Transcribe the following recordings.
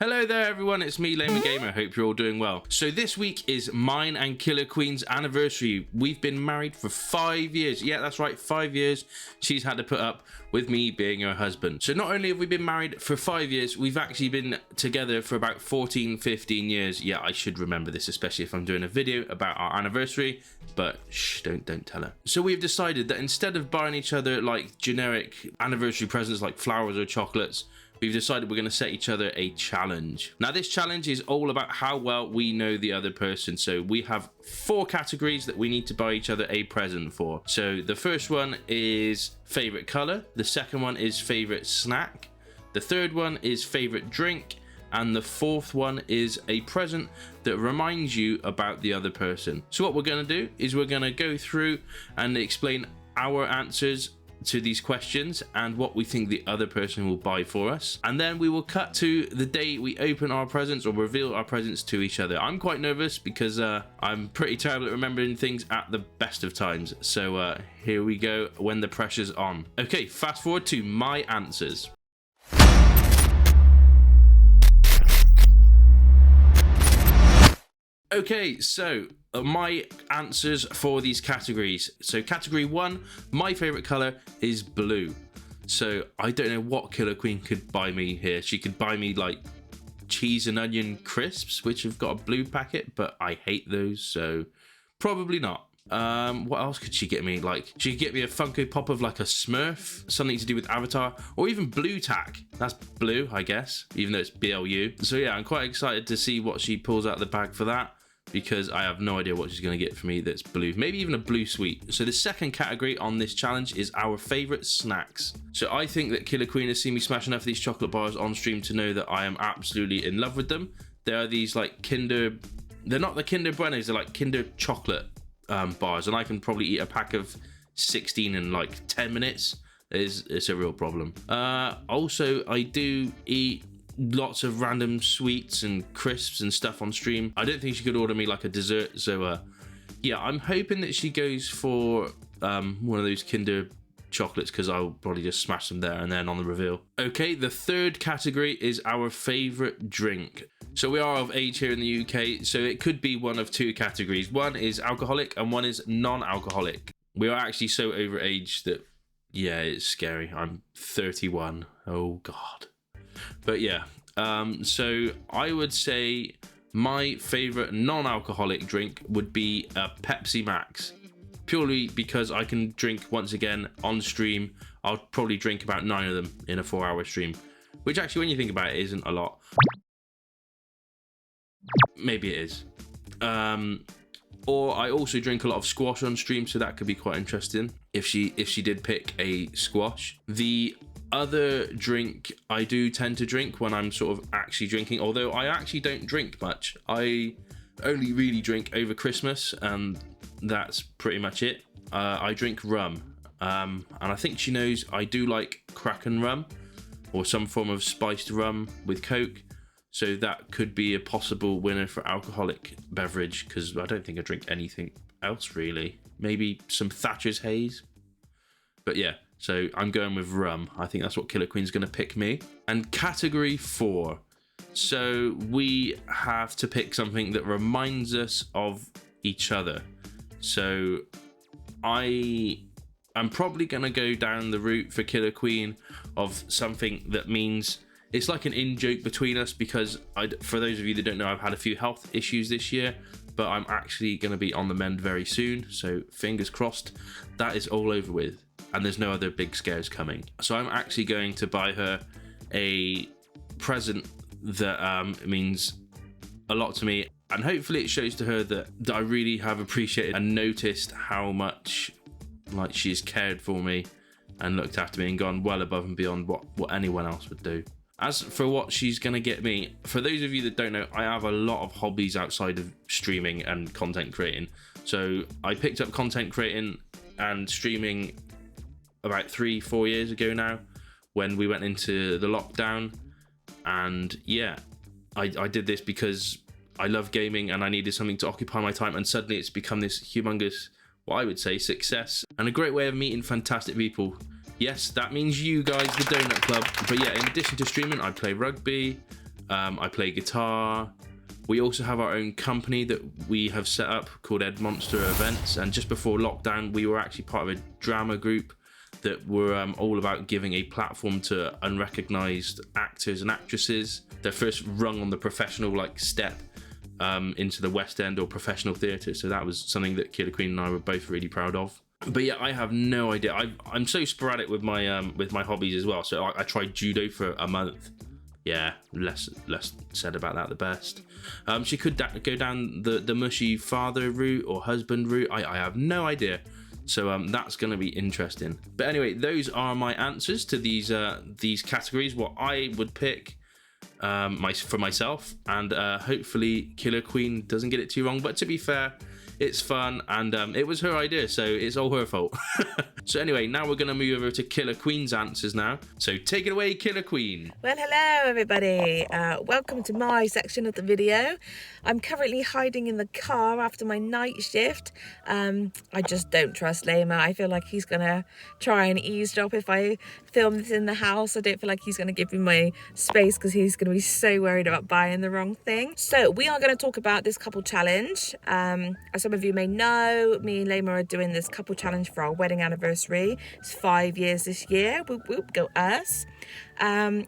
Hello there everyone, it's me LamerGamer, hope you're all doing well. So this week is mine and KillerQueen's anniversary. We've been married for 5 years. Yeah, that's right, 5 years she's had to put up with me being her husband. So not only have we been married for 5 years, we've actually been together for about 14, 15 years. Yeah, I should remember this, especially if I'm doing a video about our anniversary, but shh, don't tell her. So we've decided that instead of buying each other like generic anniversary presents like flowers or chocolates, we've decided we're going to set each other a challenge. Now this challenge is all about how well we know the other person. So we have 4 categories that we need to buy each other a present for. So the first one is favorite color, the second one is favorite snack, the third one is favorite drink, and the fourth one is a present that reminds you about the other person. So what we're going to do is we're going to go through and explain our answers to these questions and what we think the other person will buy for us, and then we will cut to the day we open our presents or reveal our presents to each other. I'm quite nervous because I'm pretty terrible at remembering things at the best of times, so here we go when the pressure's on. Okay, fast forward to my answers. Okay, so my answers for these categories. So category 1, my favorite color is blue. So I don't know what Killer Queen could buy me here. She could buy me like cheese and onion crisps, which have got a blue packet, but I hate those, so probably not. What else could she get me? Like, she could get me a Funko Pop of like a Smurf, something to do with Avatar, or even blue tack. That's blue, I guess, even though it's BLU. So yeah, I'm quite excited to see what she pulls out of the bag for that, because I have no idea what she's going to get for me that's blue. Maybe even a blue sweet. So the second category on this challenge is our favorite snacks. So I think that Killer Queen has seen me smash enough of these chocolate bars on stream to know that I am absolutely in love with them. They are these like Kinder, they're not the Kinder Buenos, they're like Kinder chocolate bars, and I can probably eat a pack of 16 in like 10 minutes. It's a real problem. Also, I do eat lots of random sweets and crisps and stuff on stream. I don't think she could order me like a dessert, so yeah, I'm hoping that she goes for one of those Kinder chocolates, because I'll probably just smash them there and then on the reveal. Okay, the third category is our favorite drink. So we are of age here in the UK, so it could be one of 2 categories. One is alcoholic and one is non-alcoholic. We are actually so over age that, yeah, it's scary. I'm 31. Oh god. But yeah, so I would say my favorite non-alcoholic drink would be a Pepsi Max, purely because I can drink once again on stream. I'll probably drink about 9 of them in a 4-hour stream, which actually, when you think about it, isn't a lot. Maybe it is. Or I also drink a lot of squash on stream, so that could be quite interesting if she did pick a squash. The other drink I do tend to drink when I'm sort of actually drinking, although I actually don't drink much. I only really drink over Christmas, and that's pretty much it. I drink rum, and I think she knows I do like Kraken rum or some form of spiced rum with Coke, so that could be a possible winner for alcoholic beverage, because I don't think I drink anything else really. Maybe some Thatcher's Haze, but yeah. So I'm going with rum. I think that's what Killer Queen's going to pick me. And category 4. So we have to pick something that reminds us of each other. So I'm probably going to go down the route for Killer Queen of something that means it's like an in-joke between us, because for those of you that don't know, I've had a few health issues this year, but I'm actually going to be on the mend very soon. So fingers crossed that is all over with, and there's no other big scares coming. So I'm actually going to buy her a present that means a lot to me, and hopefully it shows to her that I really have appreciated and noticed how much like she's cared for me and looked after me and gone well above and beyond what anyone else would do. As for what she's going to get me, for those of you that don't know, I have a lot of hobbies outside of streaming and content creating. So I picked up content creating and streaming about 3-4 years ago now, when we went into the lockdown. And yeah, I did this because I love gaming and I needed something to occupy my time, and suddenly it's become this humongous, what I would say, success, and a great way of meeting fantastic people. Yes, that means you guys, the Donut Club. But yeah, in addition to streaming, I play rugby, I play guitar. We also have our own company that we have set up called Ed Monster Events, and just before lockdown we were actually part of a drama group that were all about giving a platform to unrecognised actors and actresses. Their first rung on the professional step into the West End or professional theatre, so that was something that KillerQueen and I were both really proud of. But yeah, I have no idea. I'm so sporadic with my hobbies as well. So I tried judo for a month. Yeah, less said about that the best. She could go down the mushy father route or husband route. I have no idea. So that's going to be interesting. But anyway, those are my answers to these categories. What I would pick for myself, and hopefully KillerQueen doesn't get it too wrong. But to be fair, it's fun, and it was her idea, so it's all her fault. So anyway, now we're going to move over to KillerQueens Answers now. So take it away, KillerQueen. Well, hello everybody. Welcome to my section of the video. I'm currently hiding in the car after my night shift. I just don't trust Lamer. I feel like he's going to try and eavesdrop if I film this in the house. I don't feel like he's going to give me my space because he's going to be so worried about buying the wrong thing. So we are going to talk about this couple challenge. As some of you may know, me and Lamer are doing this couple challenge for our wedding anniversary. It's 5 years this year. Whoop whoop, go us.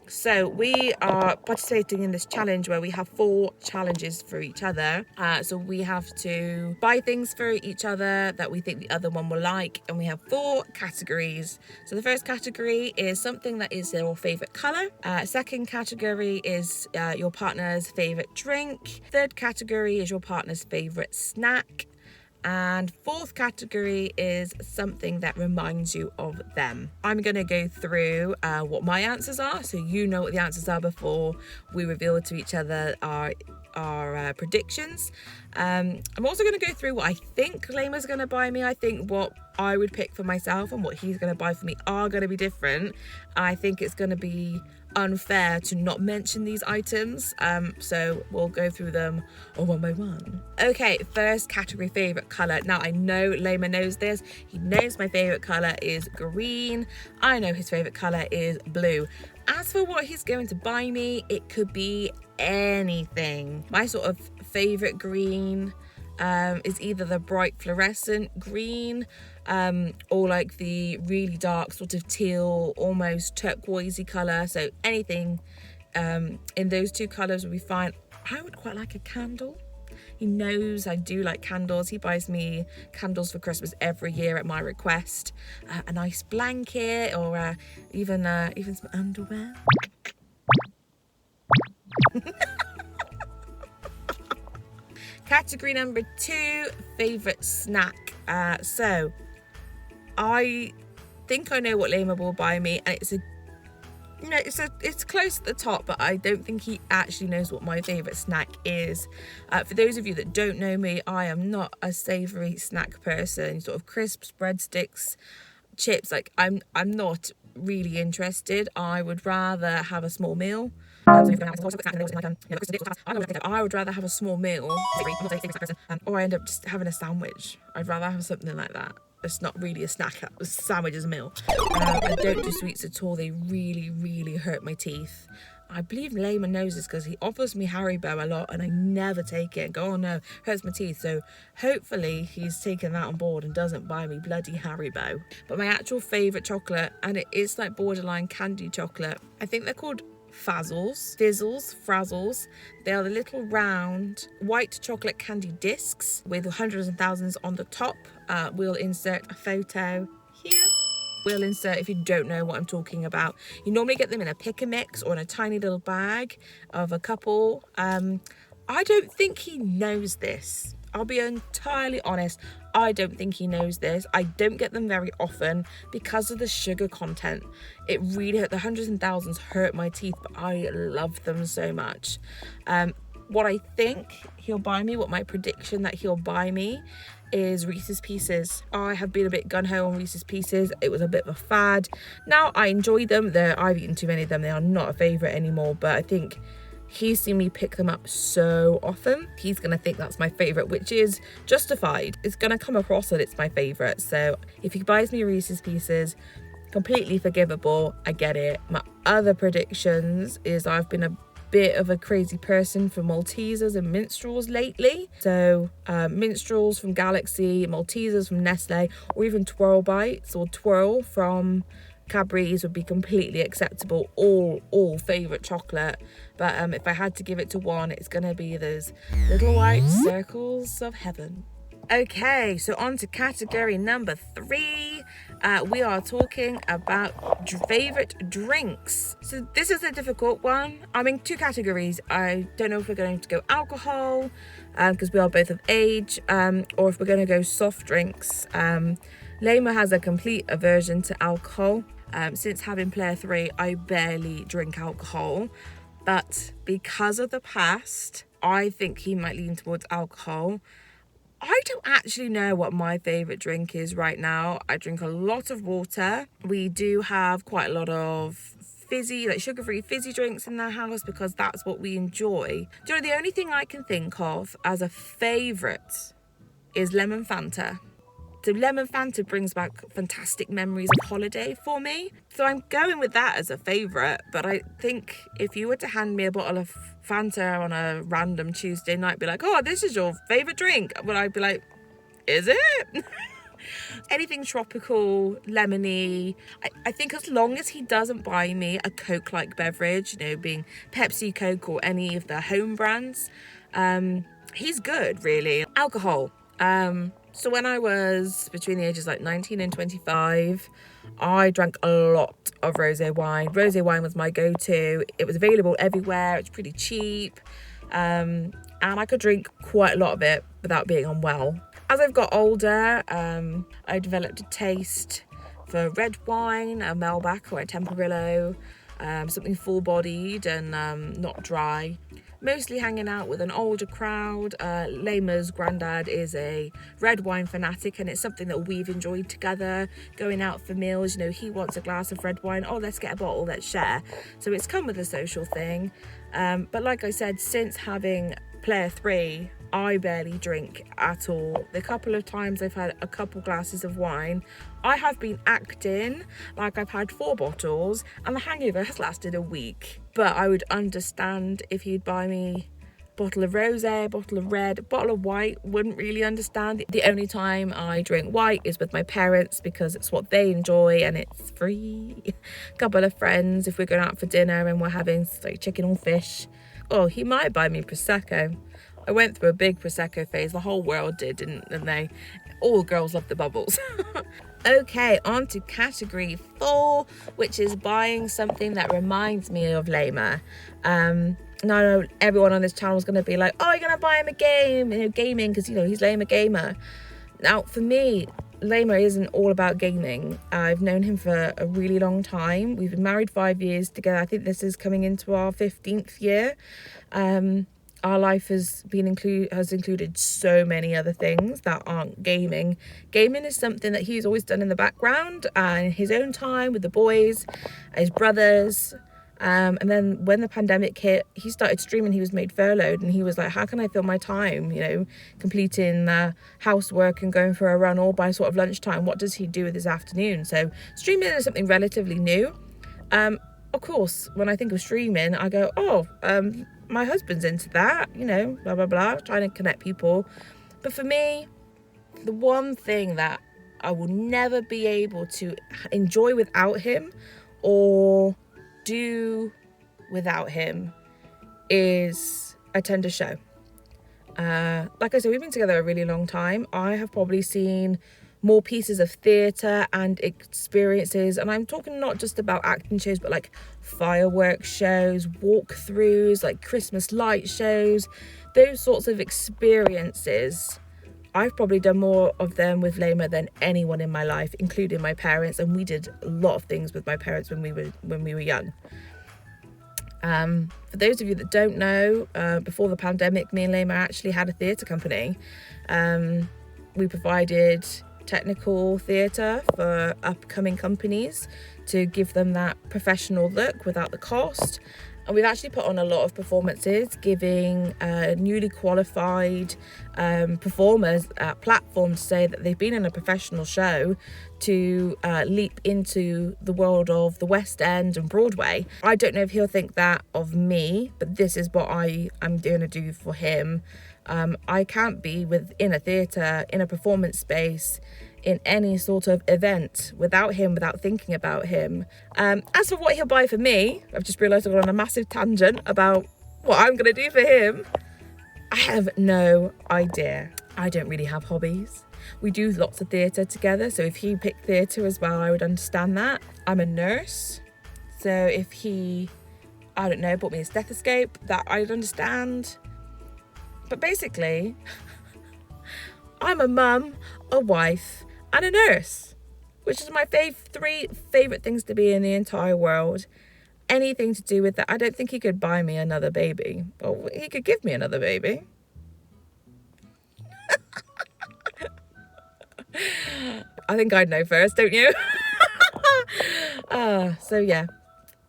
So we are participating in this challenge where we have 4 challenges for each other. So we have to buy things for each other that we think the other one will like, and we have 4 categories. So the first category is something that is your favorite color. Second category is your partner's favorite drink. Third category is your partner's favorite snack. And 4th category is something that reminds you of them. I'm going to go through what my answers are, so you know what the answers are before we reveal to each other our predictions. I'm also going to go through what I think Lamer's going to buy me. I think what I would pick for myself and what he's going to buy for me are going to be different. I think it's going to be unfair to not mention these items, so we'll go through them one by one. Okay, first category, favorite color. Now I know Lamer knows this. He knows my favorite color is green. I know his favorite color is blue. As for what he's going to buy me, it could be anything. My sort of favorite green is either the bright fluorescent green or like the really dark sort of teal, almost turquoisey color. So anything in those 2 colors would be fine. I would quite like a candle. He knows I do like candles. He buys me candles for Christmas every year at my request. A nice blanket, or even some underwear. Category number 2, favorite snack. So I think I know what Lamer will buy me, and it's close at the top, but I don't think he actually knows what my favorite snack is. For those of you that don't know me, I am not a savory snack person. Sort of crisps, breadsticks, chips, I'm not really interested. I would rather have a small meal. I would rather have a small meal, or I end up just having a sandwich. I'd rather have something like that. It's not really a snack. A sandwich is a meal. I don't do sweets at all. They really, really hurt my teeth. I believe Lamer knows this because he offers me Haribo a lot and I never take it and go, oh no, hurts my teeth. So hopefully he's taken that on board and doesn't buy me bloody Haribo. But my actual favourite chocolate, and it is like borderline candy chocolate, I think they're called Frazzles. They are the little round white chocolate candy discs with hundreds and thousands on the top. We'll insert a photo here. We'll insert if you don't know what I'm talking about. You normally get them in a pick and mix or in a tiny little bag of a couple. I don't think he knows this. I'll be entirely honest. I don't think he knows this. I don't get them very often because of the sugar content. It really hurt. The hundreds and thousands hurt my teeth, but I love them so much. What I think he'll buy me, what my prediction that he'll buy me is Reese's Pieces. I have been a bit gun-ho on Reese's Pieces. It was a bit of a fad. Now I enjoy them. I've eaten too many of them. They are not a favourite anymore, but I think he's seen me pick them up so often. He's going to think that's my favourite, which is justified. It's going to come across that it's my favourite. So if he buys me Reese's Pieces, completely forgivable. I get it. My other predictions is I've been a bit of a crazy person for Maltesers and minstrels lately. So minstrels from Galaxy, Maltesers from Nestle, or even Twirl Bites or Twirl from Cadbury's would be completely acceptable. All favourite chocolate. But if I had to give it to one, it's going to be those little white circles of heaven. Okay, so on to category number 3. We are talking about favourite drinks. So this is a difficult one. I'm in 2 categories. I don't know if we're going to go alcohol, because we are both of age, or if we're going to go soft drinks. Lamer has a complete aversion to alcohol. Since having player 3, I barely drink alcohol. But because of the past, I think he might lean towards alcohol. I don't actually know what my favourite drink is right now. I drink a lot of water. We do have quite a lot of fizzy, like sugar-free fizzy drinks in the house because that's what we enjoy. Do you know, the only thing I can think of as a favourite is lemon Fanta. So lemon Fanta brings back fantastic memories of holiday for me. So I'm going with that as a favourite. But I think if you were to hand me a bottle of Fanta on a random Tuesday night, be like, oh, this is your favourite drink. Well, I'd be like, is it? Anything tropical, lemony. I think as long as he doesn't buy me a Coke-like beverage, you know, being Pepsi, Coke or any of the home brands, he's good, really. Alcohol. So when I was between the ages like 19 and 25, I drank a lot of rosé wine. Rosé wine was my go-to. It was available everywhere. It's pretty cheap. And I could drink quite a lot of it without being unwell. As I've got older, I developed a taste for red wine, a Malbec or a Tempranillo, something full-bodied and not dry. Mostly hanging out with an older crowd. Lamer's granddad is a red wine fanatic, and it's something that we've enjoyed together. Going out for meals, you know, he wants a glass of red wine. Oh, let's get a bottle, let's share. So it's come with a social thing. But like I said, since having player 3, I barely drink at all. The couple of times I've had a couple glasses of wine, I have been acting like I've had 4 bottles and the hangover has lasted a week. But I would understand if you'd buy me a bottle of rosé, a bottle of red, a bottle of white. Wouldn't really understand. The only time I drink white is with my parents because it's what they enjoy and it's free. A couple of friends, if we're going out for dinner and we're having like chicken or fish, oh, he might buy me Prosecco. I went through a big Prosecco phase. The whole world did, didn't they? All girls love the bubbles. Okay, on to category 4, which is buying something that reminds me of Lamer. Now, everyone on this channel is going to be like, oh, you're going to buy him a game, you know, gaming, because, you know, he's LamerGamer. Now, for me, Lamer isn't all about gaming. I've known him for a really long time. We've been married 5 years together. I think this is coming into our 15th year. Our life has included so many other things that aren't gaming. Gaming is something that he's always done in the background in his own time with the boys, his brothers. And then when the pandemic hit, he started streaming. He was made furloughed and he was like, how can I fill my time, you know, completing housework and going for a run all by sort of lunchtime? What does he do with his afternoon? So streaming is something relatively new. Of course, when I think of streaming, I go, oh, my husband's into that, you know, blah, blah, blah, trying to connect people. But for me, the one thing that I will never be able to enjoy without him or do without him is attend a show. Like I said, we've been together a really long time. I have probably seen more pieces of theatre and experiences, and I'm talking not just about acting shows, but like fireworks shows, walkthroughs, like Christmas light shows, those sorts of experiences. I've probably done more of them with Lamer than anyone in my life, including my parents, and we did a lot of things with my parents when we were young. For those of you that don't know, before the pandemic, me and Lamer actually had a theatre company. We provided technical theatre for upcoming companies to give them that professional look without the cost. And we've actually put on a lot of performances, giving newly qualified performers a platform to say that they've been in a professional show to leap into the world of the West End and Broadway. I don't know if he'll think that of me, but this is what I am going to do for him. I can't be within a theatre, in a performance space, in any sort of event without him, without thinking about him. As for what he'll buy for me, I've just realised I've gone on a massive tangent about what I'm going to do for him. I have no idea. I don't really have hobbies. We do lots of theatre together, so if he picked theatre as well, I would understand that. I'm a nurse, so if he, I don't know, bought me a stethoscope, that I'd understand. But basically, I'm a mum, a wife, and a nurse, which is my three favourite things to be in the entire world. Anything to do with that. I don't think he could buy me another baby. Or he could give me another baby. I think I'd know first, don't you? So yeah,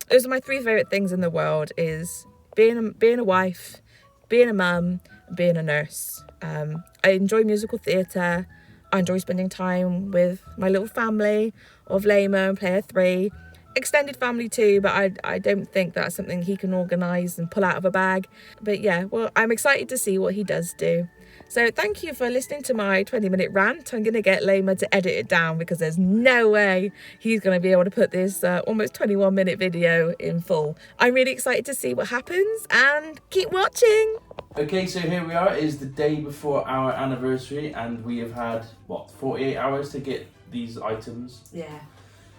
those are my three favourite things in the world, is being a wife, being a mum, being a nurse. I enjoy musical theatre. I enjoy spending time with my little family of Lamer and Player 3. Extended family too, but I don't think that's something he can organise and pull out of a bag. But yeah, well, I'm excited to see what he does do. So thank you for listening to my 20-minute rant. I'm going to get Lamer to edit it down because there's no way he's going to be able to put this almost 21-minute video in full. I'm really excited to see what happens, and keep watching. Okay, so here we are. It is the day before our anniversary, and we have had, what, 48 hours to get these items? Yeah.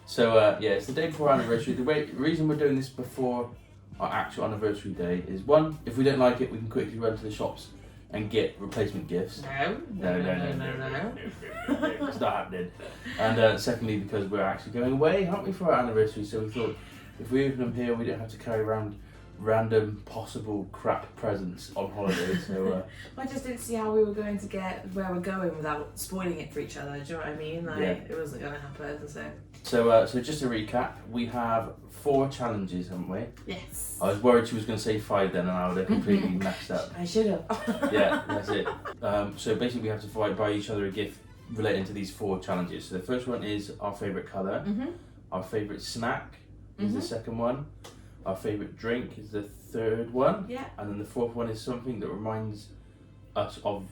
So, yeah, it's the day before our anniversary. The reason we're doing this before our actual anniversary day is, one, if we don't like it, we can quickly run to the shops and get replacement gifts. No. It's not happening. And secondly, because we're actually going away, aren't we, for our anniversary? So we thought if we open them here, we don't have to carry around random possible crap presents on holiday. So I just didn't see how we were going to get where we're going without spoiling it for each other. Do you know what I mean? Like, yeah. It wasn't going to happen. So just to recap, we have 4 challenges, haven't we? Yes. I was worried she was going to say 5 then, and I would have completely messed up. I should have. Yeah, that's it. So basically, we have to buy each other a gift relating to these 4 challenges. So the first one is our favourite colour. Our favourite snack is the second one. Our favourite drink is the third one. Yeah. And then the fourth one is something that reminds us of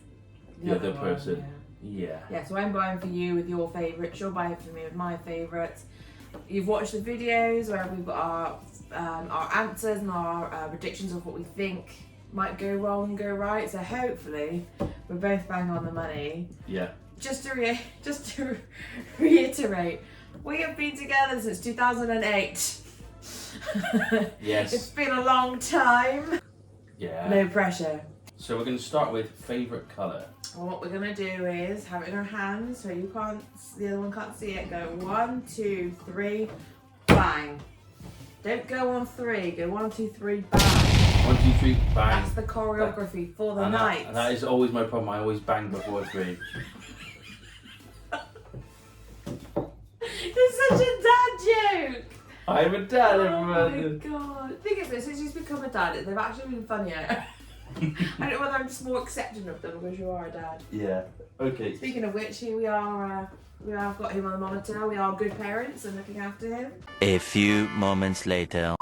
the other person. Yeah. Yeah, so I'm buying for you with your favourites, you're buying for me with my favourites. You've watched the videos where we've got our answers and our predictions of what we think might go wrong and go right. So hopefully we're both bang on the money. Yeah. Just to reiterate, we have been together since 2008. Yes. It's been a long time. Yeah. No pressure. So we're going to start with favourite colour. Well, what we're going to do is have it in our hands so the other one can't see it. Go 1, 2, 3, bang. Don't go on 3, go 1, 2, 3, bang. 1, 2, 3, bang. That's the choreography for the night. And that is always my problem, I always bang before 3. It's such a dad joke! I'm a dad, everyone. Oh my god. The thing is, since he's become a dad, they've actually been funnier. I don't know whether I'm just more accepting of them because you are a dad. Yeah. Okay. Speaking of which, here we are. We have got him on the monitor. We are good parents and looking after him. A few moments later.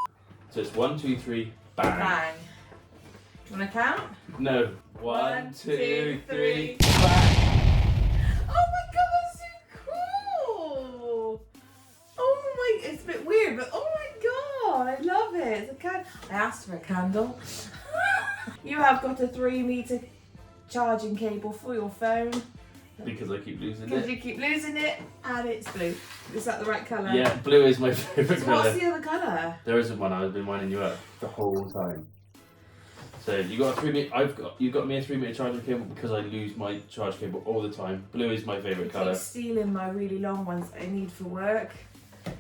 So it's 1, 2, 3, bang. Bang. Do you want to count? No. 1, 2, 3, bang. It's a bit weird, but oh my god, I love it. It's a candle. I asked for a candle. You have got a 3-meter charging cable for your phone. Because I keep losing it. Because you keep losing it, and it's blue. Is that the right colour? Yeah, blue is my favourite colour. What's the other colour? There isn't one. I've been winding you up the whole time. So you got a 3-meter. You got me a 3-meter charging cable because I lose my charge cable all the time. Blue is my favourite colour. Keep stealing my really long ones that I need for work.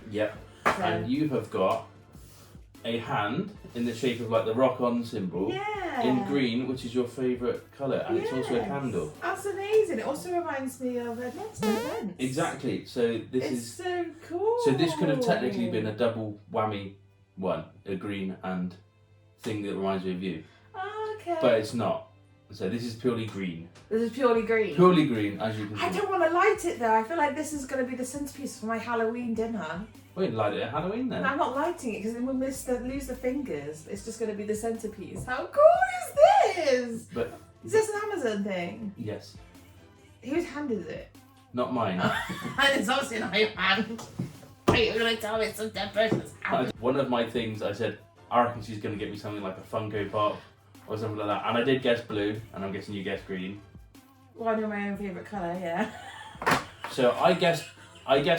Yep. So. And you have got a hand in the shape of like the rock-on symbol. Yeah. In green, which is your favourite colour, and it's also a candle. That's amazing. It also reminds me of next event. Exactly. So this is so cool. So this could have technically been a double whammy one, a green and thing that reminds me of you. Oh, okay. But it's not. So this is purely green. This is purely green. Purely green, as you can see. I don't want to light it though. I feel like this is going to be the centerpiece for my Halloween dinner. We didn't light it at Halloween then. And I'm not lighting it because then we'll lose the fingers. It's just going to be the centerpiece. How cool is this? But Is this an Amazon thing? yes, Whose hand is it? not mine. And it's obviously not your hand. Wait, you're going to tell me it's some dead person's hand. One of my things I said, I reckon she's going to get me something like a Funko Pop or something like that. And I did guess blue, and I'm guessing you guessed green. Well, I know my own favourite colour, yeah. So I guess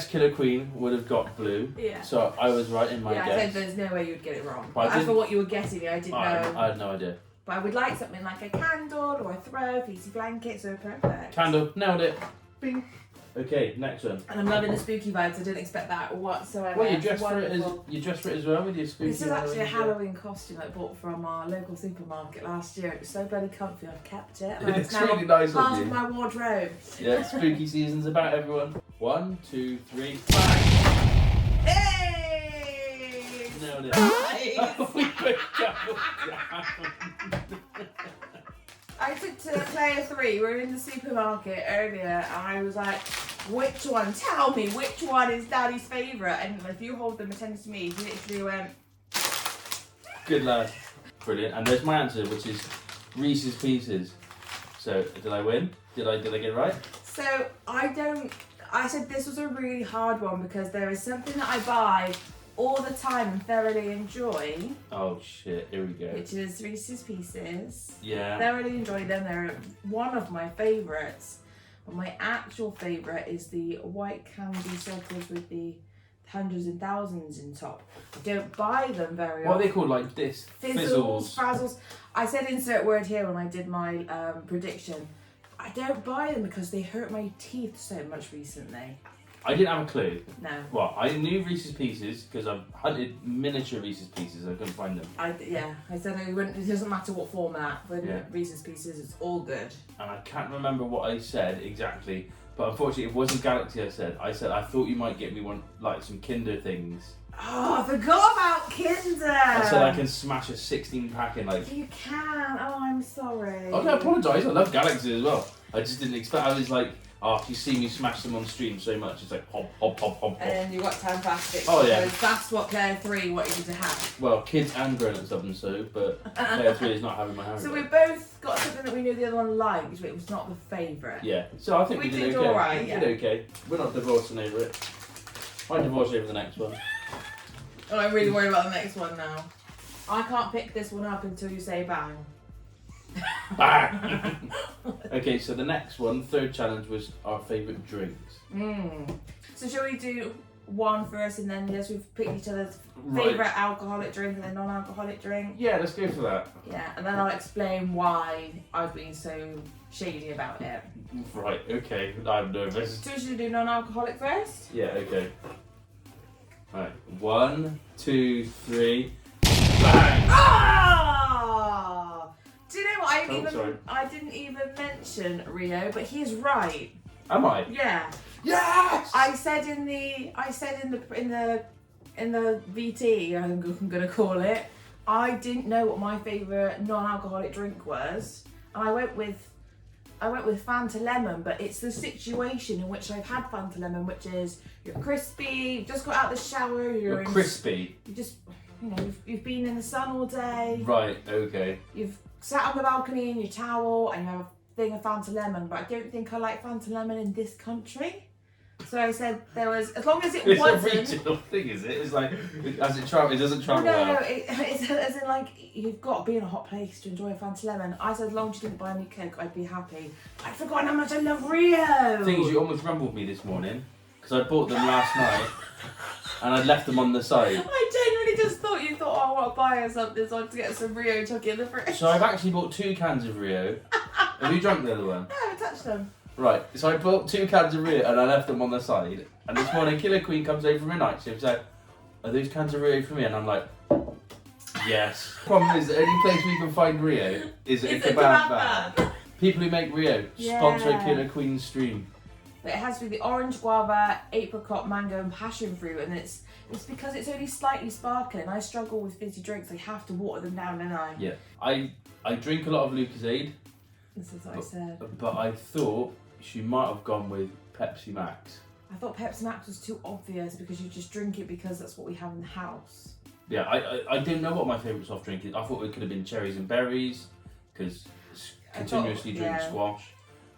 Killer Queen would have got blue. Yeah. So I was right in my Yeah, I guess. said there's no way you'd get it wrong. But But as for what you were guessing, I didn't know. I had no idea. But I would like something like a candle or a throw, fleecy blanket, so perfect. Candle, nailed it. Bing. Okay, next one. And I'm loving the spooky vibes. I didn't expect that whatsoever. Well, you It's dressed for it wonderful. as well with your spooky. This is actually a Halloween Halloween costume I bought from our local supermarket last year. It was so bloody comfy, I've kept it. And It's it's now really nice part of of you. my wardrobe. Yeah, spooky season's about everyone. 1, 2, 3, 5. Hey! Nailed it. Nice. We both doubled down. I took to player 3. We were in the supermarket earlier, and I was like, "Which one? Tell me, which one is Daddy's favourite?" And if you hold them attention to me, he literally went. Good lad. Brilliant. And there's my answer, which is Reese's Pieces. So did I win? Did I get it right? So I said this was a really hard one because there is something that I buy all the time and thoroughly enjoy, Oh shit! Here we go. which is Reese's Pieces. Yeah. Thoroughly enjoy them. They're one of my favourites. But my actual favourite is the white candy circles with the hundreds and thousands in top. I don't buy them very What are often. they called? Like this? Fizzles, frazzles. I said insert word here when I did my prediction. I don't buy them because they hurt my teeth so much recently. I didn't have a clue. No. Well, I knew Reese's Pieces because I've hunted miniature Reese's Pieces. I couldn't find them. I said it doesn't matter what format. When Yeah. Reese's Pieces, it's all good. And I can't remember what I said exactly. But unfortunately, it wasn't Galaxy I said. I said, I thought you might get me one, like some Kinder things. Oh, I forgot about Kinder. I said I can smash a 16 pack in like... You can. Oh, I'm sorry. Oh, no, I apologise. I love Galaxy as well. I just didn't expect... I was like, oh, if you see me smash them on stream so much, it's like hop, hop, hop, hop, hop. And then you got Fantastic. Oh, yeah. Because that's what player 3 wanted you to have. Well, kids and grown-ups love them so, but player 3 is not having my Harry. So we both got something that we knew the other one liked, but it was not the favourite. Yeah, so I think we did okay. Alright, We yeah. did okay. We're not divorcing over it. Might divorce over the next one. Oh, I'm really worried about the next one now. I can't pick this one up until you say bang. Bang! Okay, so the next one, third challenge, was our favourite drinks. So shall we do one first and then yes, we've picked each other's Right. favourite alcoholic drink and then non-alcoholic drink? Yeah, let's go for that. Yeah, and then I'll explain why I've been so shady about it. Right, okay, I'm nervous. So should we do non-alcoholic first? Yeah, okay. Right, 1, 2, 3, bang! Ah! Do you know what? Sorry. I didn't even mention Rio, but he's right. Am I? Yeah. Yes! I said in the VT, I'm gonna call it. I didn't know what my favourite non-alcoholic drink was, and I went with Fanta Lemon. But it's the situation in which I've had Fanta Lemon, which is you're crispy, you've just got out of the shower, You're crispy. You just, you've been in the sun all day. Right, okay. You've sat on the balcony in your towel, and you have a thing of Fanta Lemon. But I don't think I like Fanta Lemon in this country. So I said there was, as long as it It's wasn't. a regional thing, is it? It's like, as it travels, it doesn't travel No, well. it's as in like, you've got to be in a hot place to enjoy a Fanta Lemon. I said as long as you didn't buy me Coke, I'd be happy. I'd forgotten how much I love Rio. Thing is, you almost rumbled me this morning, because I bought them last night, and I left them on the side. I genuinely just thought you thought, oh, I want to buy her something, so I had to get some Rio and chuck it in the fridge. So I've actually bought 2 cans of Rio. Have you drunk the other one? No, I haven't touched them. Right, so I bought 2 cans of Rio and I left them on the side. And this morning, Killer Queen comes over from her night shift and said, are those cans of Rio for me? And I'm like, yes. Problem is, the only place we can find Rio is a It's a kebab kebab van. People who make Rio, Yeah. sponsor Killer Queen's stream. But it has to be the orange, guava, apricot, mango and passion fruit, and it's because it's only slightly sparkling. I struggle with fizzy drinks. I have to water them down, don't I? Yeah. I drink a lot of Lucozade. This is what I said. But I thought she might have gone with Pepsi Max. I thought Pepsi Max was too obvious because you just drink it because that's what we have in the house. Yeah, I didn't know what my favourite soft drink is. I thought it could have been cherries and berries because continuously drink squash.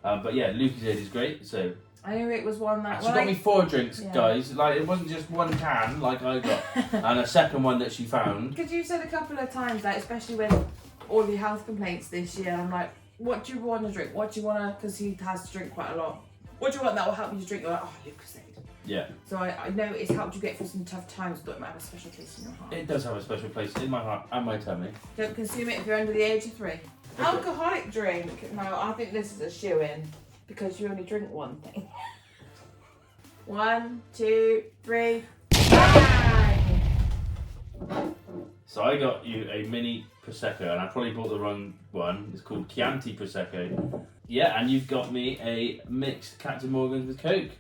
But yeah, Lucozade is great. So I knew it was one that. She got me 4 drinks, guys. Like it wasn't just one can like I got, and a second one that she found. Because you said a couple of times that, especially with all the health complaints this year, I'm like, what do you want to drink? What do you want to? Because he has to drink quite a lot. What do you want that will help you to drink? You're like, oh, Lucozade. Yeah. So I know it's helped you get through some tough times, but it might have a special place in your heart. It does have a special place in my heart and my tummy. Don't consume it if you're under the age of 3. Okay. Alcoholic drink. No, I think this is a shoo-in because you only drink one thing. 1, 2, 3, bang! So I got you a mini Prosecco, and I probably bought the wrong one. It's called Chianti Prosecco. Yeah, and you've got me a mixed Captain Morgan's with Coke.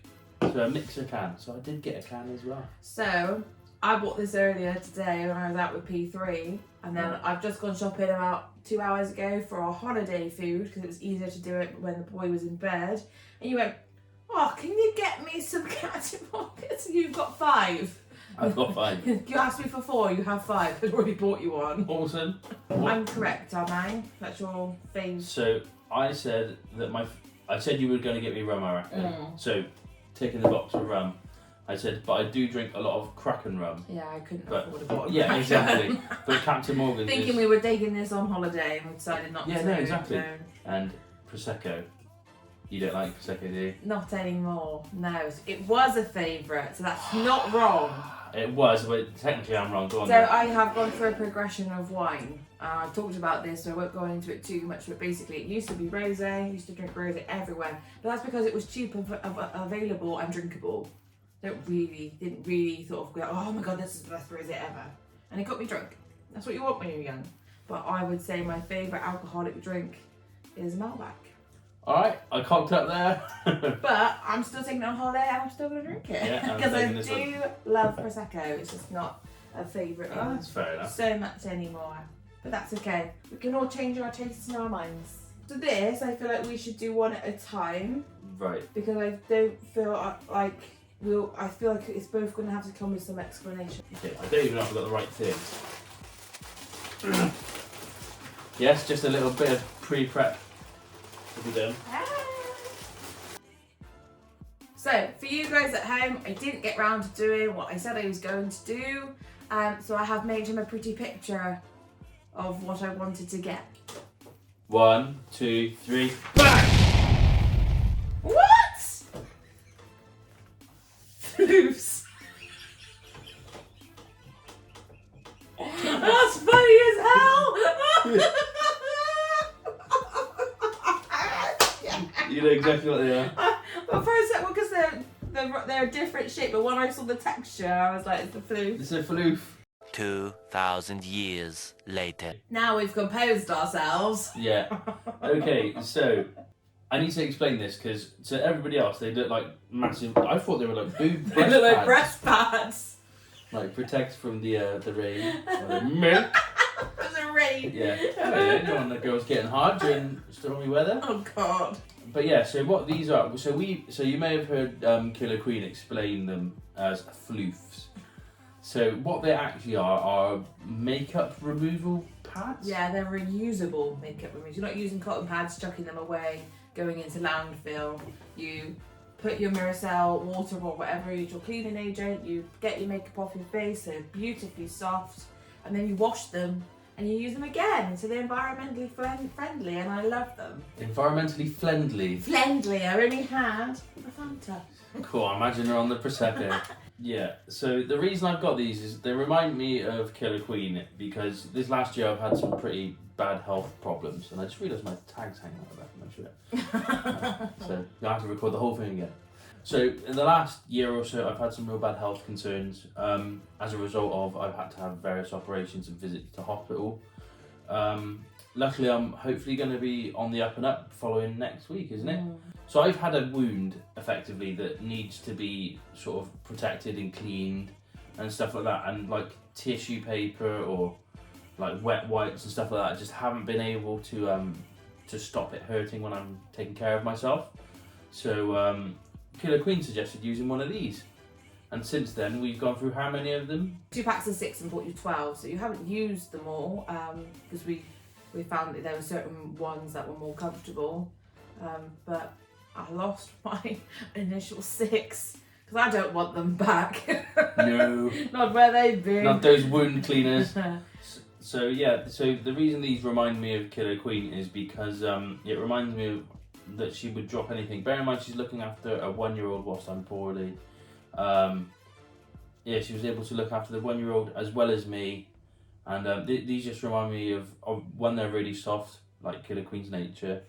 So a mixer can. So I did get a can as well. So I bought this earlier today when I was out with P3, and then I've just gone shopping about 2 hours ago for our holiday food because it was easier to do it when the boy was in bed. And you went, oh, can you get me some Captain Morgan's? You've got 5. I've got 5. You asked me for 4, you have 5. I've already bought you one. Awesome. I'm correct, am I? That's your thing. So I said that I said you were going to get me rum, I reckon. So taking the box of rum, I said, but I do drink a lot of Kraken rum. Yeah, I couldn't afford a bottle. Yeah, exactly. But Captain Morgan's thinking we were taking this on holiday and we decided not to. Yeah, no, exactly. No. And Prosecco. You don't like Prosecco, do you? Not anymore, no. It was a favourite, so that's not wrong. It was, but technically I'm wrong. Go on. So then. I have gone through a progression of wine. I've talked about this, so I won't go into it too much, but basically it used to be rosé, I used to drink rosé everywhere, but that's because it was cheap, available and drinkable. Didn't really sort of go, oh my god, this is the best rosé ever. And it got me drunk. That's what you want when you're young. But I would say my favourite alcoholic drink is Malbec. Alright, I cocked up there. But I'm still taking it on holiday and I'm still going to drink it. Yeah, because I do love Prosecco. It's just not a favourite that's fair enough. So much anymore. But that's okay. We can all change our tastes and our minds. So this, I feel like we should do one at a time. Right. Because I don't feel like I feel like it's both going to have to come with some explanation. Okay, I don't even know if I've got the right thing. Yes, just a little bit of pre-prep. Be done. So for you guys at home, I didn't get round to doing what I said I was going to do, so I have made him a pretty picture of what I wanted to get. 1, 2, 3, bang! What? Floofs. That's funny as hell. You know exactly what they are. But for a second, because they're a different shape, but when I saw the texture, I was like, it's a floof. It's a floof. 2,000 years later. Now we've composed ourselves. Yeah. Okay, so I need to explain this because to everybody else, they look like massive. I thought they were like boob breast They look like pads. breast pads. Like protect from the rain or the milk. The rain. Yeah. You know when the girl's getting hard during stormy weather. Oh god. But yeah, so what these are, so you may have heard Killer Queen explain them as floofs. So what they actually are makeup removal pads. Yeah, they're reusable makeup removers. You're not using cotton pads, chucking them away, going into landfill. You put your Miracell water or whatever is your cleaning agent, you get your makeup off your face, they're beautifully soft, and then you wash them and you use them again, so they're environmentally friendly, and I love them. Environmentally friendly. Friendly, I only had a Fanta. Cool, I imagine they're on the Prosecco. Yeah, so the reason I've got these is they remind me of Killer Queen because this last year I've had some pretty bad health problems, and I just realised my tag's hanging out of that, I'm not sure. So I have to record the whole thing again. So in the last year or so, I've had some real bad health concerns. As a result of, I've had to have various operations and visits to hospital. luckily I'm hopefully going to be on the up and up following next week, isn't it? So I've had a wound effectively that needs to be sort of protected and cleaned and stuff like that, and like tissue paper or like wet wipes and stuff like that. I just haven't been able to stop it hurting when I'm taking care of myself. So KillerQueen suggested using one of these, and since then we've gone through how many of them? 2 packs of 6 and bought you 12, so you haven't used them all because we found that there were certain ones that were more comfortable, but I lost my initial 6 because I don't want them back. No. Not where they've been. Not those wound cleaners. So yeah, so the reason these remind me of KillerQueen is because it reminds me of that she would drop anything. Bear in mind she's looking after a 1-year-old whilst I'm poorly. Yeah, she was able to look after the 1-year-old as well as me, and these just remind me of when they're really soft, like KillerQueen's nature,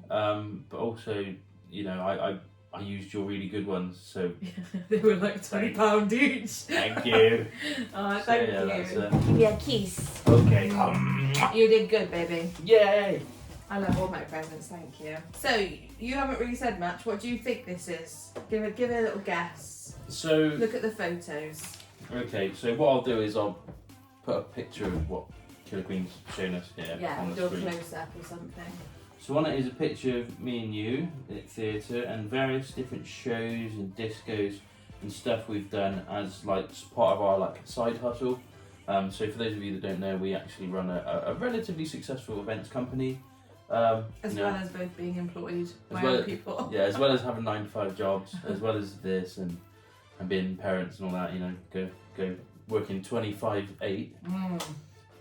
but also, you know, I used your really good ones, so they were like £20 each. Thank you. Oh, thank you. Give me a kiss. Okay. You did good, baby. Yay! I love all my presents, thank you. So, you haven't really said much. What do you think this is? Give it a little guess. So look at the photos. Okay, so what I'll do is I'll put a picture of what KillerQueen's shown us here on the do a screen. close up or something. So on it is a picture of me and you at theatre and various different shows and discos and stuff we've done as like part of our like side hustle. So for those of you that don't know, we actually run a relatively successful events company. As well as both being employed by other people. Yeah, as well as having 9-to-5 jobs, as well as this and being parents and all that, you know, go working 25/8.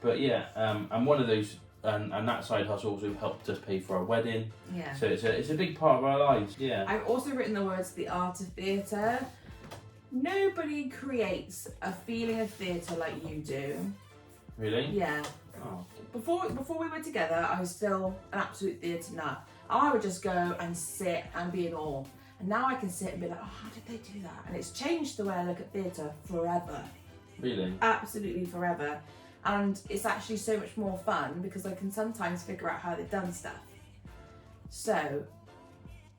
But yeah, and one of those and that side hustle also helped us pay for our wedding. Yeah. So it's a big part of our lives. Yeah. I've also written the words "the art of theatre." Nobody creates a feeling of theatre like you do. Really? Yeah. Oh. Before we were together, I was still an absolute theatre nut. I would just go and sit and be in awe. And now I can sit and be like, oh, how did they do that? And it's changed the way I look at theatre forever. Really? Absolutely forever. And it's actually so much more fun because I can sometimes figure out how they've done stuff. So,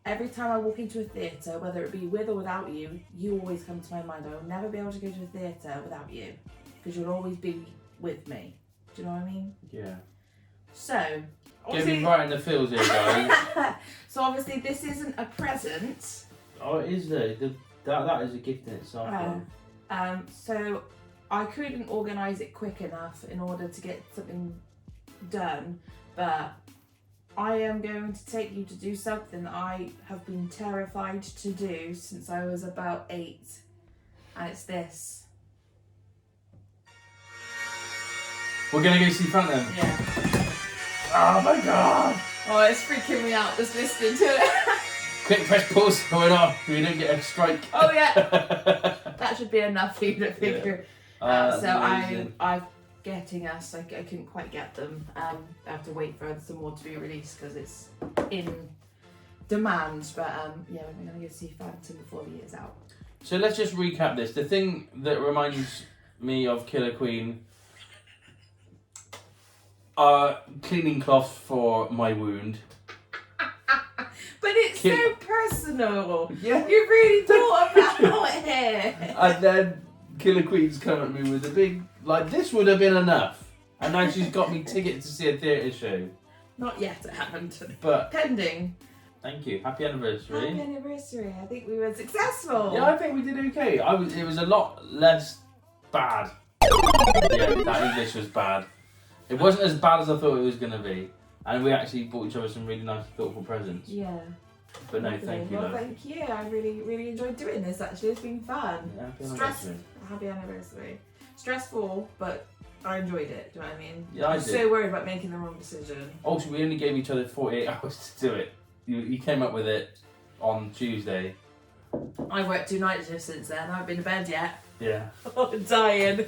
every time I walk into a theatre, whether it be with or without you, you always come to my mind. I will never be able to go to a theatre without you because you'll always be with me. Do you know what I mean? Yeah. So, get me right in the feels here, guys. So obviously this isn't a present. Oh, it is though. That is a gift in itself. So I couldn't organise it quick enough in order to get something done, but I am going to take you to do something that I have been terrified to do since I was about 8, and it's this. We're gonna go see Phantom. Yeah. Oh my god! Oh, it's freaking me out just listening to it. Quick, press pause going on. We don't get a strike. Oh yeah. That should be enough for you to figure. Yeah. So I'm getting us. I couldn't quite get them. I have to wait for some more to be released because it's in demand. But yeah, we're gonna go see Phantom before the year's out. So let's just recap this. The thing that reminds me of KillerQueen are cleaning cloths for my wound. But it's so personal. Yeah. You really thought about it. And then KillerQueen's come at me with a big, like, this would have been enough. And now she's got me tickets to see a theatre show. Not yet, it happened. But pending. Thank you. Happy anniversary. Happy anniversary. I think we were successful. Yeah, I think we did okay. It was a lot less bad. Yeah, that English was bad. It wasn't as bad as I thought it was going to be. And we actually bought each other some really nice, thoughtful presents. Yeah. But no, thank you, Well, love. thank you. I really enjoyed doing this, actually. It's been fun. Yeah, happy anniversary. Happy anniversary. Stressful, but I enjoyed it. Do you know what I mean? Yeah, I was did. so worried about making the wrong decision. Also, we only gave each other 48 hours to do it. You came up with it on Tuesday. I've worked 2 night shifts since then. I haven't been to bed yet. Yeah. I'm dying.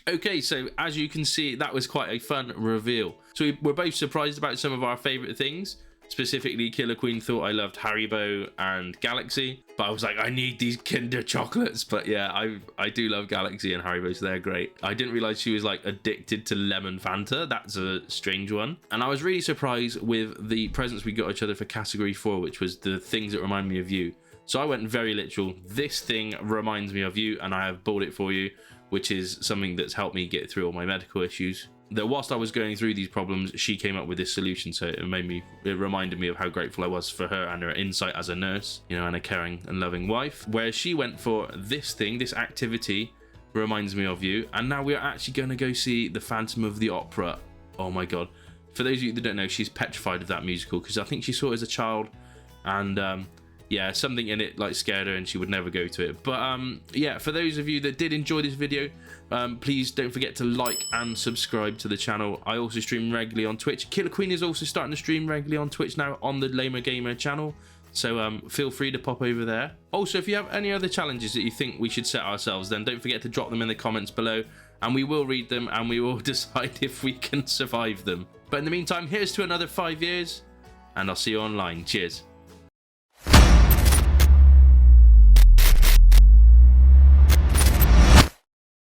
Okay, so as you can see, that was quite a fun reveal. So we're both surprised about some of our favourite things. Specifically, Killer Queen thought I loved Haribo and Galaxy, but I was like, I need these Kinder chocolates. But yeah, I do love Galaxy and Haribo, so they're great. I didn't realize she was like addicted to lemon Fanta. That's a strange one. And I was really surprised with the presents we got each other for category 4, which was the things that remind me of you. So I went very literal. This thing reminds me of you, and I have bought it for you, which is something that's helped me get through all my medical issues. That whilst I was going through these problems, she came up with this solution, so it reminded me of how grateful I was for her and her insight as a nurse, you know, and a caring and loving wife. Whereas she went for this thing, this activity reminds me of you, and now we're actually going to go see the Phantom of the Opera. Oh my god. For those of you that don't know, she's petrified of that musical because I think she saw it as a child, and yeah, something in it like scared her and she would never go to it. But yeah, for those of you that did enjoy this video, please don't forget to like and subscribe to the channel. I also stream regularly on Twitch. Killer Queen is also starting to stream regularly on Twitch now on the LamerGamer channel, so feel free to pop over there. Also, if you have any other challenges that you think we should set ourselves, then don't forget to drop them in the comments below, and we will read them and we will decide if we can survive them. But in the meantime, here's to another 5 years, and I'll see you online. Cheers.